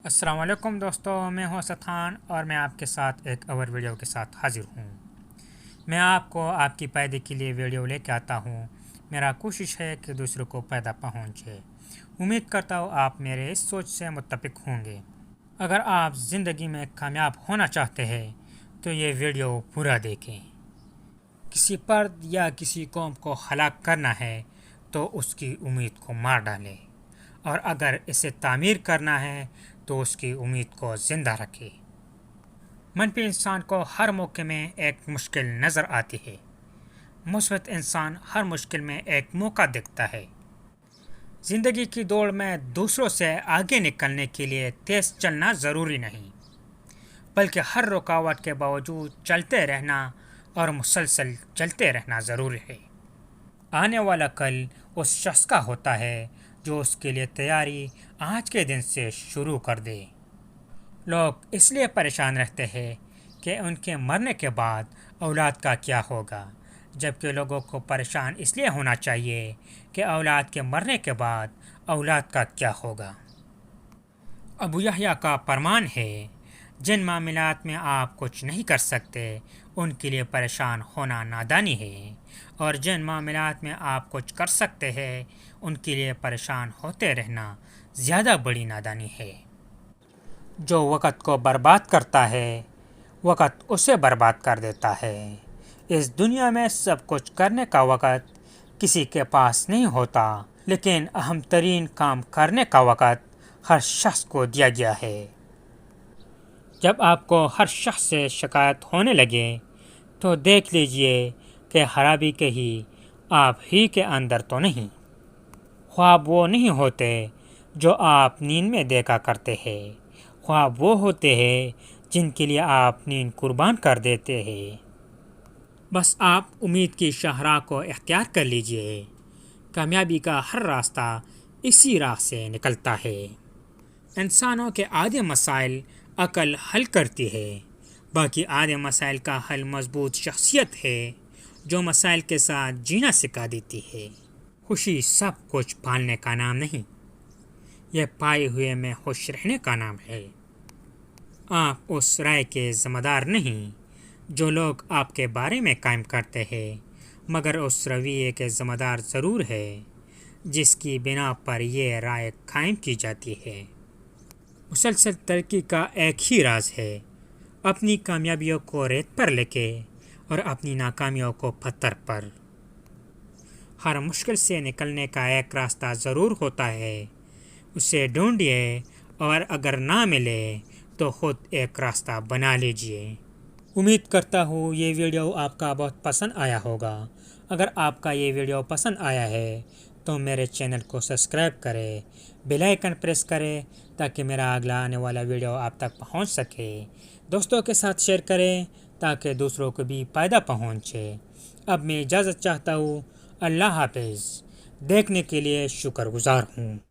السلام علیکم دوستو، میں ہوں اسد خان اور میں آپ کے ساتھ ایک اور ویڈیو کے ساتھ حاضر ہوں۔ میں آپ کو آپ کی فائدے کے لیے ویڈیو لے کے آتا ہوں۔ میرا کوشش ہے کہ دوسروں کو فائدہ پہنچے۔ امید کرتا ہوں آپ میرے اس سوچ سے متفق ہوں گے۔ اگر آپ زندگی میں کامیاب ہونا چاہتے ہیں تو یہ ویڈیو پورا دیکھیں۔ کسی فرد یا کسی قوم کو ہلاک کرنا ہے تو اس کی امید کو مار ڈالیں، اور اگر اسے تعمیر کرنا ہے تو اس کی امید کو زندہ رکھے۔ منفی انسان کو ہر موقع میں ایک مشکل نظر آتی ہے، مثبت انسان ہر مشکل میں ایک موقع دیکھتا ہے۔ زندگی کی دوڑ میں دوسروں سے آگے نکلنے کے لیے تیز چلنا ضروری نہیں، بلکہ ہر رکاوٹ کے باوجود چلتے رہنا اور مسلسل چلتے رہنا ضروری ہے۔ آنے والا کل اس شخص کا ہوتا ہے جو اس کے لیے تیاری آج کے دن سے شروع کر دے۔ لوگ اس لیے پریشان رہتے ہیں کہ ان کے مرنے کے بعد اولاد کا کیا ہوگا، جبکہ لوگوں کو پریشان اس لیے ہونا چاہیے کہ اولاد کے مرنے کے بعد اولاد کا کیا ہوگا۔ ابو یحییٰ کا فرمان ہے، جن معاملات میں آپ کچھ نہیں کر سکتے ان کے لیے پریشان ہونا نادانی ہے، اور جن معاملات میں آپ کچھ کر سکتے ہیں ان کے لیے پریشان ہوتے رہنا زیادہ بڑی نادانی ہے۔ جو وقت کو برباد کرتا ہے، وقت اسے برباد کر دیتا ہے۔ اس دنیا میں سب کچھ کرنے کا وقت کسی کے پاس نہیں ہوتا، لیکن اہم ترین کام کرنے کا وقت ہر شخص کو دیا گیا ہے۔ جب آپ کو ہر شخص سے شکایت ہونے لگے تو دیکھ لیجئے کہ خرابی کہیں آپ ہی کے اندر تو نہیں۔ خواب وہ نہیں ہوتے جو آپ نیند میں دیکھا کرتے ہیں، خواب وہ ہوتے ہیں جن کے لیے آپ نیند قربان کر دیتے ہیں۔ بس آپ امید کی شاہراہ کو اختیار کر لیجئے۔ کامیابی کا ہر راستہ اسی راہ سے نکلتا ہے۔ انسانوں کے آدھے مسائل عقل حل کرتی ہے، باقی آدھے مسائل کا حل مضبوط شخصیت ہے جو مسائل کے ساتھ جینا سکھا دیتی ہے۔ خوشی سب کچھ پالنے کا نام نہیں، یہ پائے ہوئے میں خوش رہنے کا نام ہے۔ آپ اس رائے کے ذمہ دار نہیں جو لوگ آپ کے بارے میں قائم کرتے ہیں، مگر اس رویے کے ذمہ دار ضرور ہے جس کی بنا پر یہ رائے قائم کی جاتی ہے۔ مسلسل ترقی کا ایک ہی راز ہے، اپنی کامیابیوں کو ریت پر لکھے اور اپنی ناکامیوں کو پتھر پر۔ ہر مشکل سے نکلنے کا ایک راستہ ضرور ہوتا ہے، اسے ڈھونڈیے اور اگر نہ ملے تو خود ایک راستہ بنا لیجئے۔ امید کرتا ہوں یہ ویڈیو آپ کا بہت پسند آیا ہوگا۔ اگر آپ کا یہ ویڈیو پسند آیا ہے تو میرے چینل کو سبسکرائب کریں، بیل آئیکن پریس کریں تاکہ میرا اگلا آنے والا ویڈیو آپ تک پہنچ سکے۔ دوستوں کے ساتھ شیئر کریں تاکہ دوسروں کو بھی فائدہ پہنچے۔ اب میں اجازت چاہتا ہوں۔ اللہ حافظ۔ دیکھنے کے لیے شکر گزار ہوں۔